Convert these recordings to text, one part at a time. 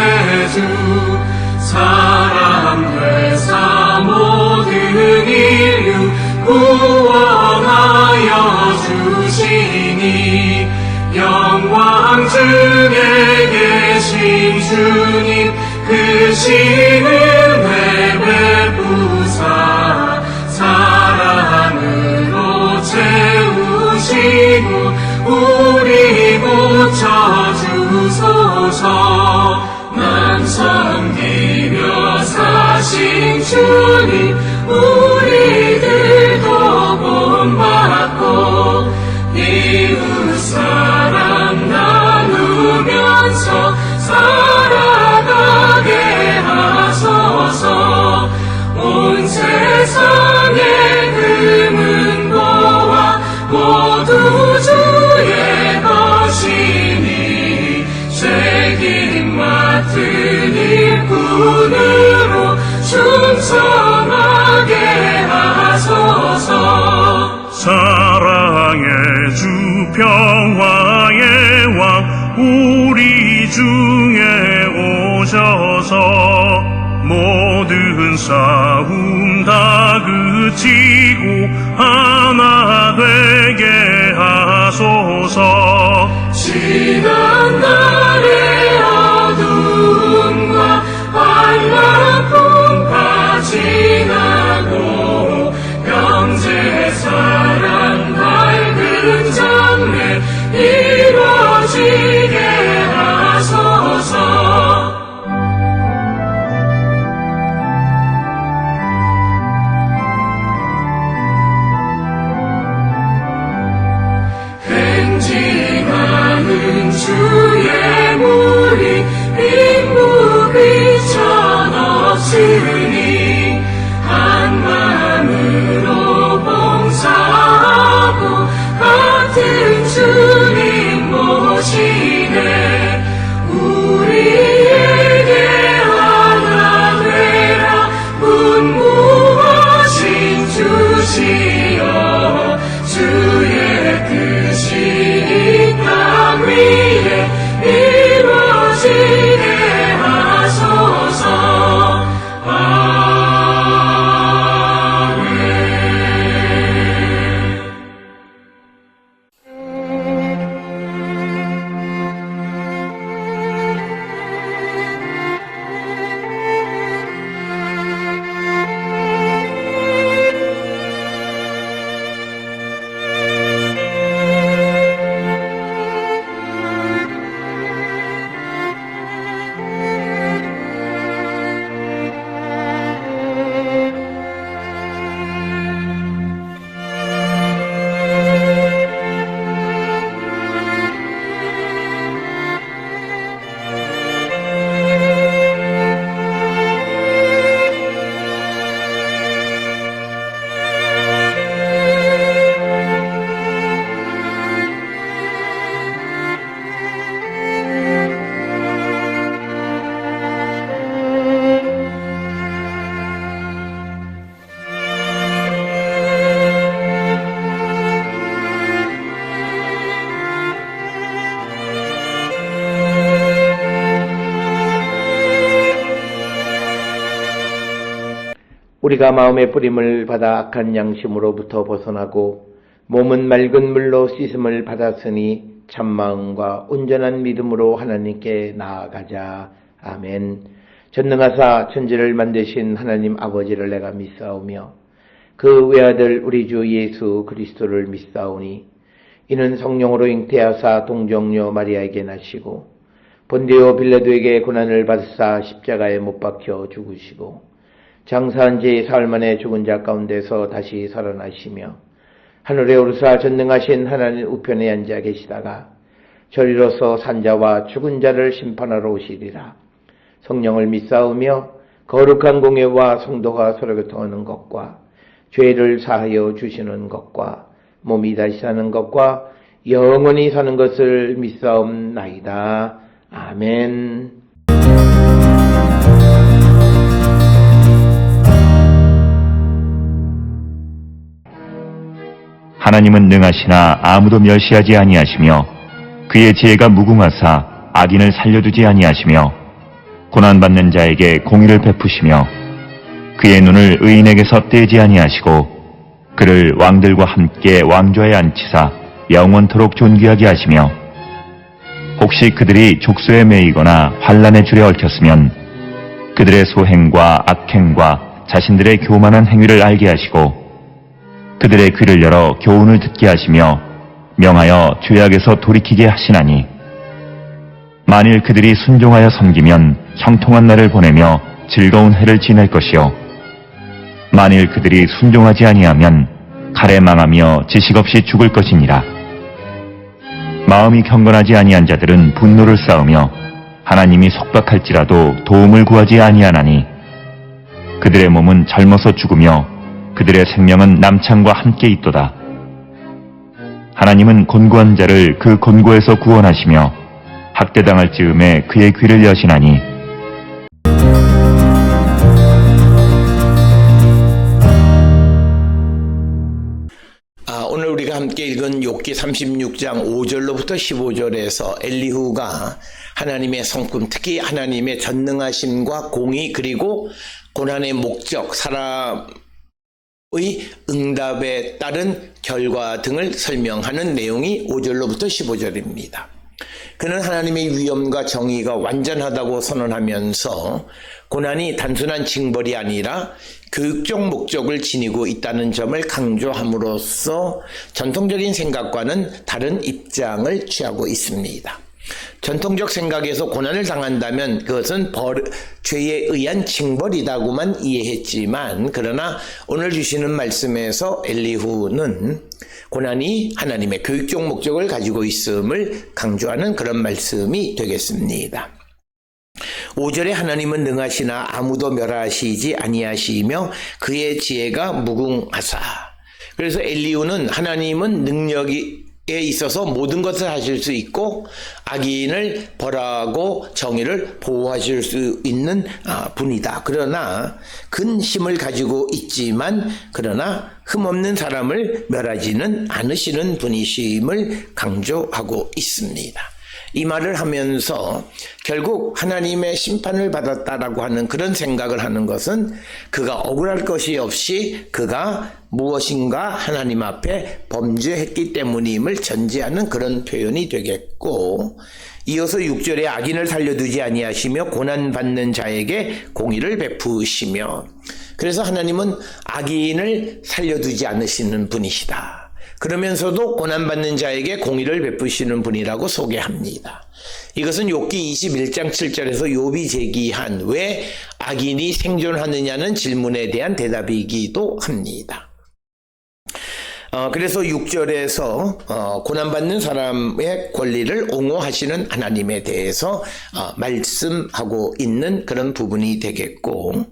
구세주 사람 회사 모든 인류 구원하여 주시니 영광 중에 계신 주님 그 신은혜 베푸사 사랑으로 채우시고 우리 고쳐주소서. 난 섬기며 사신 주님 우리들도 본받고 이웃 사랑 나누면서 살아가게 하소서. 온 세상의 금은 보화 모두 주의 것이니 책임 맡은 일꾼으로 충성하게 하소서. 사랑의 주 평화의 왕 우리 중에 오셔서 모든 싸움 다 그치고 하나 되게 하소서. 지난 날의 어두움과 환란 풍파 지나고 형제 사랑 밝은 장래 이루어지게 하소서. 행진하는 주의 무리 빈무 비천없으니 한 마음으로 봉사하고 같은 주님 모시네. 우리에게 하나 되라 문무하신 주시여. 주의 뜻이 이 땅 위에 이루어지게 하소서. 우리가 마음의 뿌림을 받아 악한 양심으로부터 벗어나고 몸은 맑은 물로 씻음을 받았으니 참마음과 온전한 믿음으로 하나님께 나아가자. 아멘. 전능하사 천지를 만드신 하나님 아버지를 내가 믿사오며 그 외아들 우리 주 예수 그리스도를 믿사오니 이는 성령으로 잉태하사 동정녀 마리아에게 나시고 본디오 빌라도에게 고난을 받으사 십자가에 못 박혀 죽으시고 장사한 지 사흘 만에 죽은 자 가운데서 다시 살아나시며 하늘에 오르사 전능하신 하나님 우편에 앉아 계시다가 저리로서 산자와 죽은 자를 심판하러 오시리라. 성령을 믿사오며 거룩한 공예와 성도가 서로 교통하는 것과 죄를 사하여 주시는 것과 몸이 다시 사는 것과 영원히 사는 것을 믿사옵나이다. 아멘. 하나님은 능하시나 아무도 멸시하지 아니하시며 그의 지혜가 무궁하사 악인을 살려두지 아니하시며 고난받는 자에게 공의를 베푸시며 그의 눈을 의인에게서 떼지 아니하시고 그를 왕들과 함께 왕좌에 앉히사 영원토록 존귀하게 하시며 혹시 그들이 족쇄에 매이거나 환란의 줄에 얽혔으면 그들의 소행과 악행과 자신들의 교만한 행위를 알게 하시고 그들의 귀를 열어 교훈을 듣게 하시며 명하여 죄악에서 돌이키게 하시나니 만일 그들이 순종하여 섬기면 형통한 날을 보내며 즐거운 해를 지낼 것이요 만일 그들이 순종하지 아니하면 칼에 망하며 지식 없이 죽을 것이니라. 마음이 경건하지 아니한 자들은 분노를 쌓으며 하나님이 속박할지라도 도움을 구하지 아니하나니 그들의 몸은 젊어서 죽으며 그들의 생명은 남창과 함께 있도다. 하나님은 곤고한 자를 그 곤고에서 구원하시며 학대당할 즈음에 그의 귀를 여시나니 오늘 우리가 함께 읽은 욥기 36장 5절로부터 15절에서 엘리후가 하나님의 성품, 특히 하나님의 전능하심과 공의 그리고 고난의 목적, 사람의 응답에 따른 결과 등을 설명하는 내용이 5절로부터 15절입니다. 그는 하나님의 위엄과 정의가 완전하다고 선언하면서 고난이 단순한 징벌이 아니라 교육적 목적을 지니고 있다는 점을 강조함으로써 전통적인 생각과는 다른 입장을 취하고 있습니다. 전통적 생각에서 고난을 당한다면 그것은 죄에 의한 징벌이라고만 이해했지만 그러나 오늘 주시는 말씀에서 엘리후는 고난이 하나님의 교육적 목적을 가지고 있음을 강조하는 그런 말씀이 되겠습니다. 5절에 하나님은 능하시나 아무도 멸하시지 아니하시며 그의 지혜가 무궁하사. 그래서 엘리후는 하나님은 능력에 있어서 모든 것을 하실 수 있고 악인을 벌하고 정의를 보호하실 수 있는 분이다. 그러나 근심을 가지고 있지만 그러나 흠없는 사람을 멸하지는 않으시는 분이심을 강조하고 있습니다. 이 말을 하면서 결국 하나님의 심판을 받았다라고 하는 그런 생각을 하는 것은 그가 억울할 것이 없이 그가 무엇인가 하나님 앞에 범죄했기 때문임을 전제하는 그런 표현이 되겠고 이어서 6절에 악인을 살려두지 아니하시며 고난받는 자에게 공의를 베푸시며 그래서 하나님은 악인을 살려두지 않으시는 분이시다. 그러면서도 고난받는 자에게 공의를 베푸시는 분이라고 소개합니다. 이것은 욥기 21장 7절에서 욥이 제기한 왜 악인이 생존하느냐는 질문에 대한 대답이기도 합니다. 그래서 6절에서 고난받는 사람의 권리를 옹호하시는 하나님에 대해서 말씀하고 있는 그런 부분이 되겠고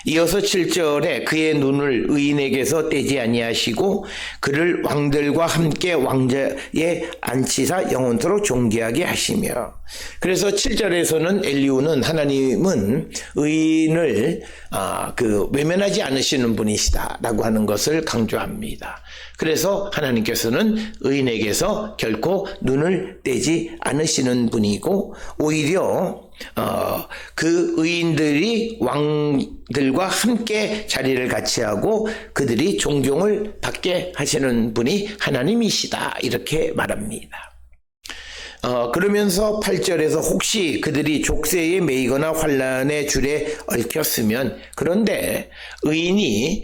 이어서 7절에 그의 눈을 의인에게서 떼지 아니하시고 그를 왕들과 함께 왕좌에 앉히사 영원토록 존귀하게 하시며 그래서 7절에서는 엘리후는 하나님은 의인을 외면하지 않으시는 분이시다라고 하는 것을 강조합니다. 그래서 하나님께서는 의인에게서 결코 눈을 떼지 않으시는 분이고 오히려 그 의인들이 왕들과 함께 자리를 같이 하고 그들이 존경을 받게 하시는 분이 하나님이시다 이렇게 말합니다. 그러면서 8절에서 혹시 그들이 족쇄에 매이거나 환란의 줄에 얽혔으면 그런데 의인이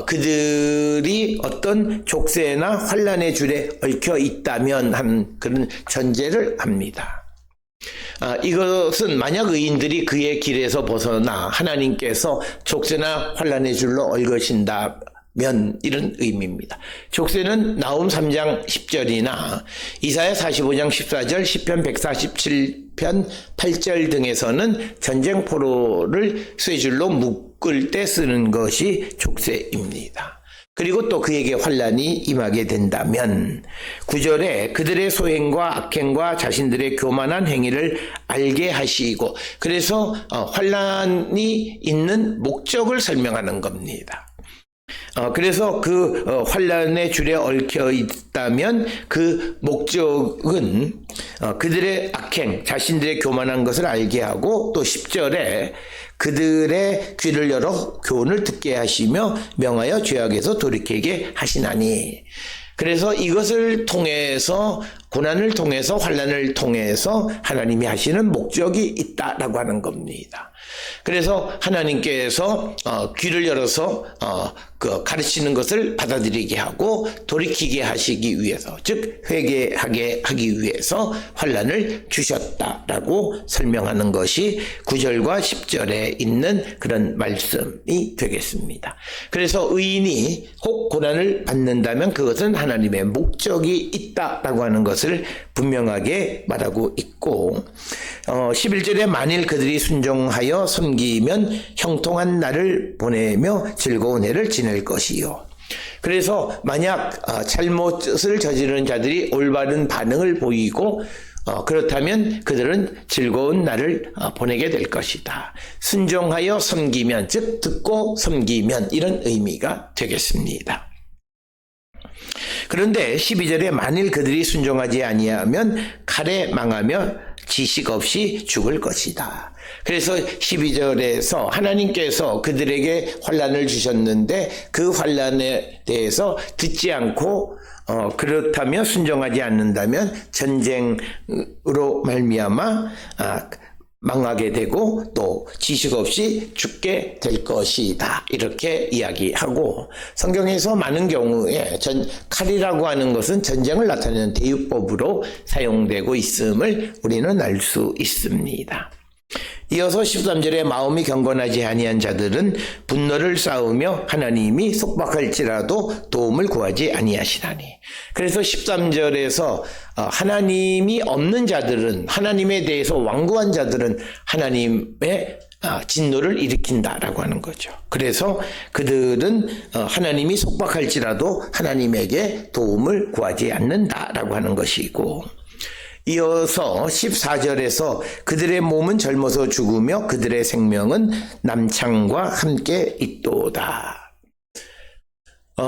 그들이 어떤 족쇄나 환란의 줄에 얽혀 있다면 한 그런 전제를 합니다. 이것은 만약 의인들이 그의 길에서 벗어나 하나님께서 족쇄나 환란의 줄로 얽으신다 이런 의미입니다. 족쇄는 나훔 3장 10절이나 이사야 45장 14절, 시편 147편 8절 등에서는 전쟁 포로를 쇠줄로 묶을 때 쓰는 것이 족쇄입니다. 그리고 또 그에게 환란이 임하게 된다면 9절에 그들의 소행과 악행과 자신들의 교만한 행위를 알게 하시고 그래서 환란이 있는 목적을 설명하는 겁니다. 그래서 그 환란의 줄에 얽혀 있다면 그 목적은 그들의 악행, 자신들의 교만한 것을 알게 하고, 또 10절에 그들의 귀를 열어 교훈을 듣게 하시며 명하여 죄악에서 돌이키게 하시나니. 그래서 이것을 통해서, 고난을 통해서, 환란을 통해서 하나님이 하시는 목적이 있다라고 하는 겁니다. 그래서 하나님께서 귀를 열어서 그 가르치는 것을 받아들이게 하고 돌이키게 하시기 위해서, 즉 회개하게 하기 위해서 환란을 주셨다라고 설명하는 것이 9절과 10절에 있는 그런 말씀이 되겠습니다. 그래서 의인이 혹 고난을 받는다면 그것은 하나님의 목적이 있다라고 하는 것을 분명하게 말하고 있고, 11절에 만일 그들이 순종하여 섬기면 형통한 날을 보내며 즐거운 해를 지낼 것이요. 그래서 만약 잘못을 저지르는 자들이 올바른 반응을 보이고 그렇다면 그들은 즐거운 날을 보내게 될 것이다. 순종하여 섬기면, 즉 듣고 섬기면, 이런 의미가 되겠습니다. 그런데 12절에 만일 그들이 순종하지 아니하면 칼에 망하며 지식 없이 죽을 것이다. 그래서 12절에서 하나님께서 그들에게 환란을 주셨는데 그 환란에 대해서 듣지 않고 그렇다면 순종하지 않는다면 전쟁으로 말미암아 망하게 되고 또 지식 없이 죽게 될 것이다, 이렇게 이야기하고, 성경에서 많은 경우에 칼이라고 하는 것은 전쟁을 나타내는 대유법으로 사용되고 있음을 우리는 알 수 있습니다. 이어서 13절에 마음이 경건하지 아니한 자들은 분노를 쌓으며 하나님이 속박할지라도 도움을 구하지 아니하시나니. 그래서 13절에서 하나님이 없는 자들은, 하나님에 대해서 완고한 자들은 하나님의 진노를 일으킨다라고 하는 거죠. 그래서 그들은 하나님이 속박할지라도 하나님에게 도움을 구하지 않는다라고 하는 것이고, 이어서 14절에서 그들의 몸은 젊어서 죽으며 그들의 생명은 남창과 함께 있도다.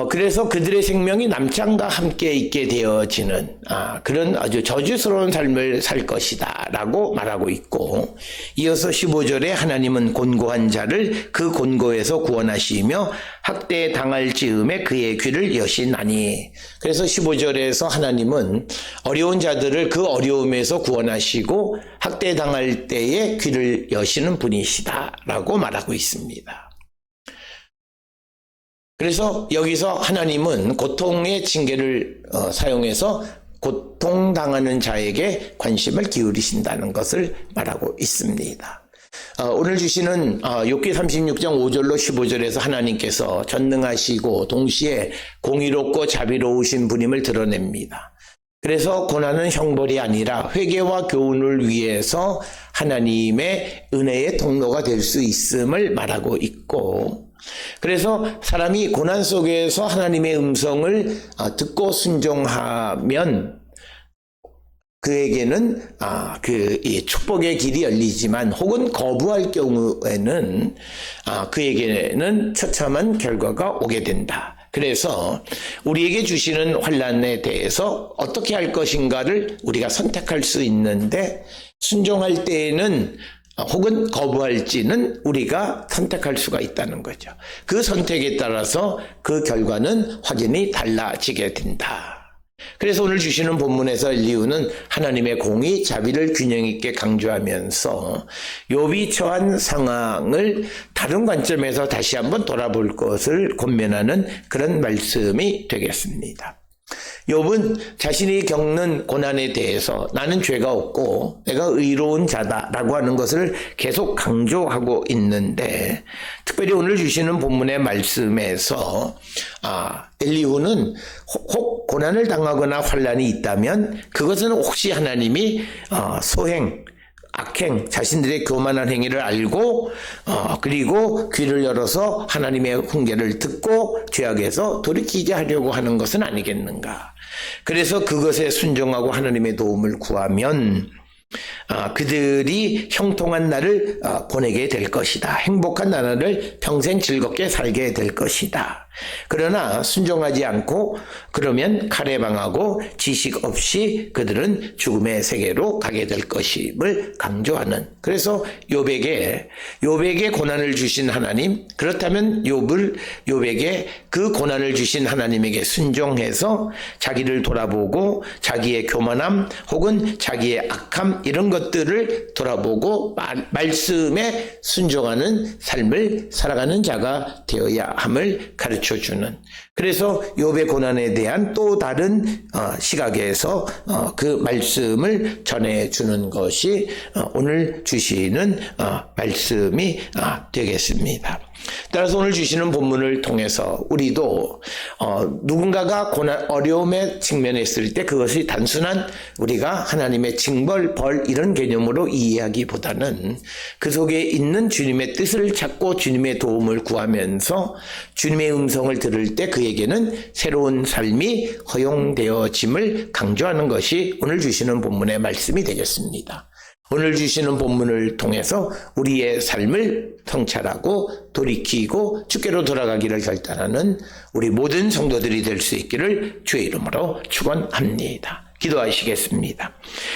그래서 그들의 생명이 남창과 함께 있게 되어지는 그런 아주 저주스러운 삶을 살 것이다 라고 말하고 있고, 이어서 15절에 하나님은 곤고한 자를 그 곤고에서 구원하시며 학대에 당할 즈음에 그의 귀를 여시나니. 그래서 15절에서 하나님은 어려운 자들을 그 어려움에서 구원하시고 학대에 당할 때에 귀를 여시는 분이시다 라고 말하고 있습니다. 그래서 여기서 하나님은 고통의 징계를 사용해서 고통당하는 자에게 관심을 기울이신다는 것을 말하고 있습니다. 오늘 주시는 욥기 36장 5절로 15절에서 하나님께서 전능하시고 동시에 공의롭고 자비로우신 분임을 드러냅니다. 그래서 고난은 형벌이 아니라 회개와 교훈을 위해서 하나님의 은혜의 통로가 될 수 있음을 말하고 있고, 그래서 사람이 고난 속에서 하나님의 음성을 듣고 순종하면 그에게는 이 축복의 길이 열리지만, 혹은 거부할 경우에는 그에게는 처참한 결과가 오게 된다. 그래서 우리에게 주시는 환난에 대해서 어떻게 할 것인가를 우리가 선택할 수 있는데, 순종할 때에는 혹은 거부할지는 우리가 선택할 수가 있다는 거죠. 그 선택에 따라서 그 결과는 확연히 달라지게 된다. 그래서 오늘 주시는 본문에서 엘리후는 하나님의 공의, 자비를 균형 있게 강조하면서 욥이 처한 상황을 다른 관점에서 다시 한번 돌아볼 것을 권면하는 그런 말씀이 되겠습니다. 욥은 자신이 겪는 고난에 대해서 나는 죄가 없고 내가 의로운 자다라고 하는 것을 계속 강조하고 있는데, 특별히 오늘 주시는 본문의 말씀에서 엘리후는 혹 고난을 당하거나 환난이 있다면 그것은 혹시 하나님이 소행, 악행, 자신들의 교만한 행위를 알고 그리고 귀를 열어서 하나님의 훈계를 듣고 죄악에서 돌이키게 하려고 하는 것은 아니겠는가. 그래서 그것에 순종하고 하나님의 도움을 구하면 그들이 형통한 날을 보내게 될 것이다. 행복한 나라를 평생 즐겁게 살게 될 것이다. 그러나 순종하지 않고 그러면 칼에 망하고 지식 없이 그들은 죽음의 세계로 가게 될 것임을 강조하는, 그래서 욥에게 고난을 주신 하나님, 그렇다면 욥에게 그 고난을 주신 하나님에게 순종해서 자기를 돌아보고 자기의 교만함 혹은 자기의 악함 이런 것들을 돌아보고 말씀에 순종하는 삶을 살아가는 자가 되어야 함을 가르쳐 주는, 그래서 욥의 고난에 대한 또 다른 시각에서 그 말씀을 전해주는 것이 오늘 주시는 말씀이 되겠습니다. 따라서 오늘 주시는 본문을 통해서 우리도 누군가가 어려움에 직면했을 때 그것이 단순한 우리가 하나님의 징벌, 벌 이런 개념으로 이해하기보다는 그 속에 있는 주님의 뜻을 찾고 주님의 도움을 구하면서 주님의 음성을 들을 때 그에게는 새로운 삶이 허용되어짐을 강조하는 것이 오늘 주시는 본문의 말씀이 되겠습니다. 오늘 주시는 본문을 통해서 우리의 삶을 성찰하고 돌이키고 주께로 돌아가기를 결단하는 우리 모든 성도들이 될 수 있기를 주의 이름으로 축원합니다. 기도하시겠습니다.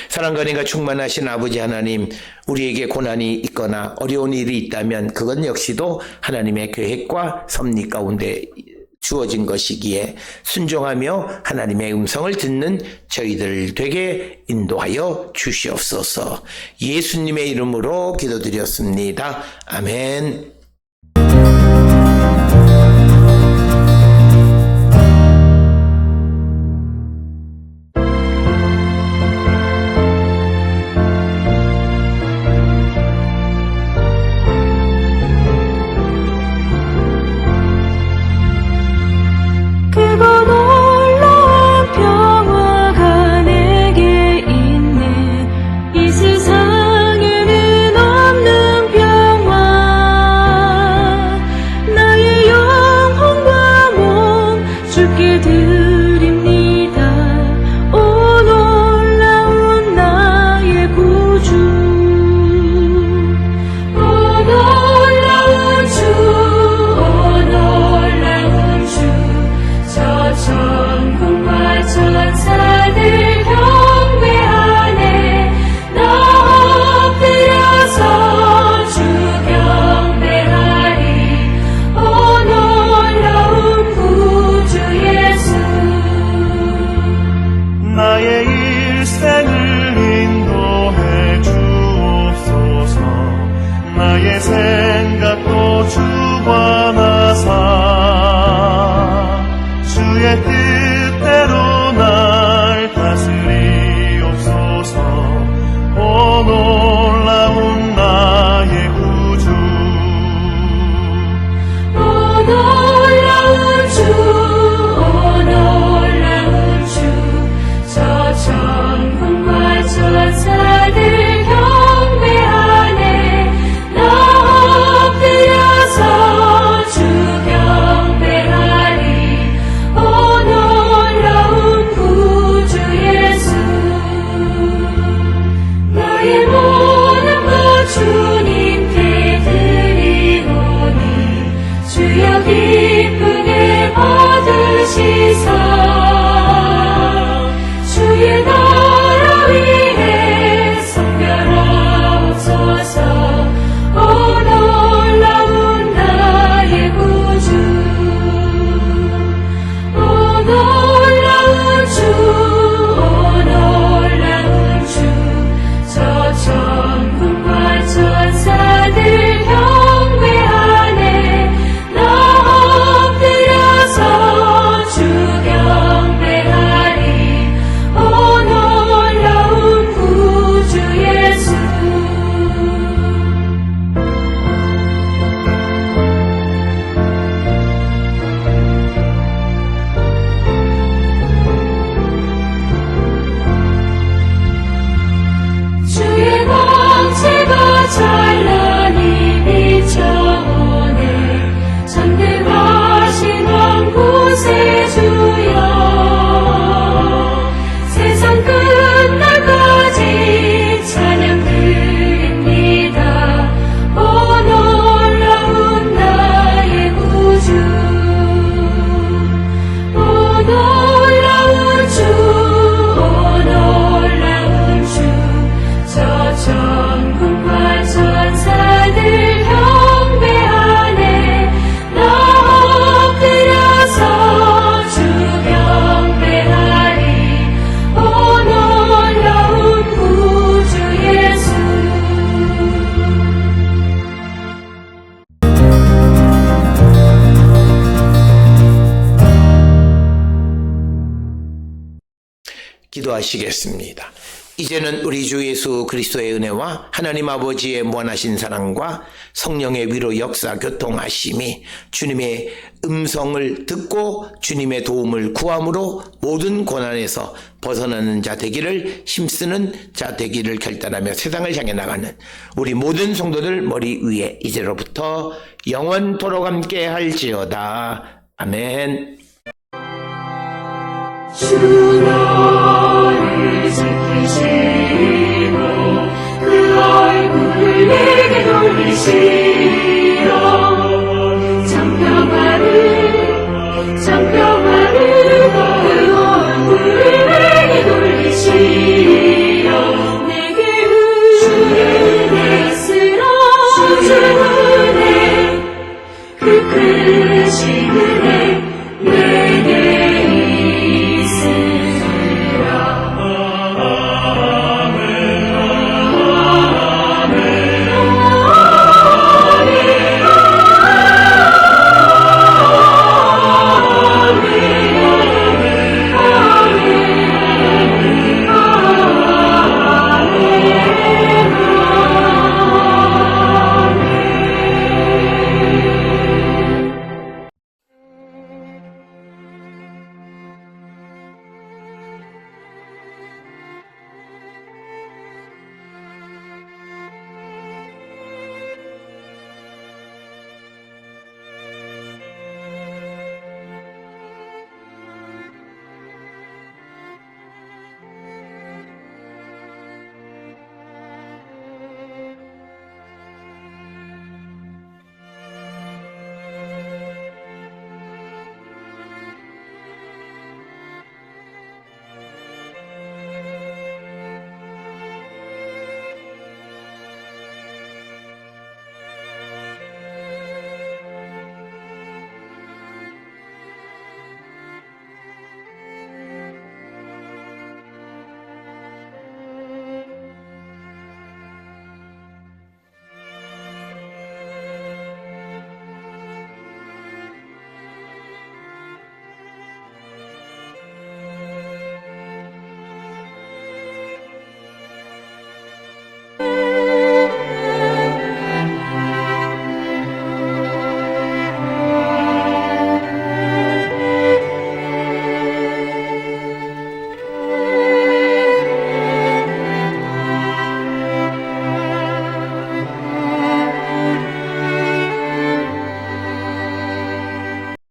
사랑과 은혜가 충만하신 아버지 하나님, 우리에게 고난이 있거나 어려운 일이 있다면 그건 역시도 하나님의 계획과 섭리 가운데 주어진 것이기에 순종하며 하나님의 음성을 듣는 저희들 되게 인도하여 주시옵소서. 예수님의 이름으로 기도드렸습니다. 아멘. 주 경배하리. 오 기도하시겠습니다. 이제는 우리 주 예수 그리스도의 은혜와 하나님 아버지의 무한하신 사랑과 성령의 위로 역사 교통하심이 주님의 음성을 듣고 주님의 도움을 구함으로 모든 고난에서 벗어나는 자 되기를, 힘쓰는 자 되기를 결단하며 세상을 향해 나가는 우리 모든 성도들 머리 위에 이제로부터 영원토록 함께 할지어다. 아멘. 주 너를 지키시고 그 얼굴을 내게 돌리시어 장평화를 그 얼굴을 내게 돌리시어 내게 주의 은혜 쓰라 주의 은혜 그 크신